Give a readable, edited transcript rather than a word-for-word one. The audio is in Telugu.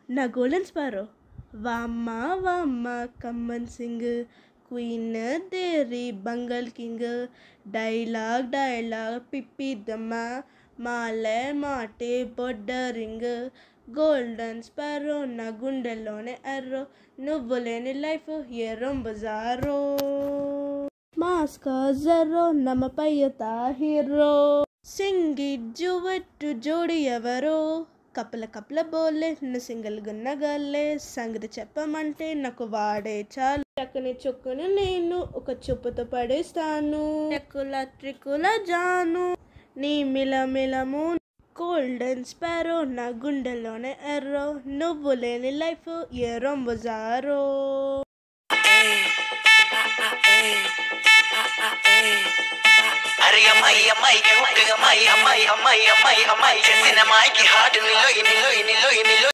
నా గోల్డెన్ స్పారో. వామ్మ వామ్మ కమ్మన్ సింగ్, క్వీన్ దేరి బంగల్ కింగ్, డైలాగ్ డైలాగ్ పిప్పిద్దమ్మ, మాలే మాటే బొడ్డరింగ్, గోల్డెన్ స్పారో నా గుండెల్లోనే ఎర్రో, నువ్వు లేని లైఫ్ ఏ రొంబజారో, మాస్కా జర్రో నమ్మపై హీరో, సింగి జువెట్టు జోడి ఎవరో, కపల కపల బోలే నిన్ను సింగిల్ గున్నగల్లే, సంగతి చెప్పమంటే నాకు వాడే చాలు, చక్కని చొక్కుని నేను ఒక చూపుతో పడేస్తాను, చెక్కుల ట్రిక్కుల జాను నీ మిలమిలము, గోల్డెన్ స్పారో నా గుండెల్లోనే ఎర్రో, నువ్వు లేని లైఫ్ ఏ రొంబజారో. అరే అమ్మాయి అమ్మాయికి హుక్ అమ్మాయి అమ్మాయి అమ్మాయి అమ్మాయి అమ్మాయి చేసిన అమ్మాయికి హార్ట్ నిలో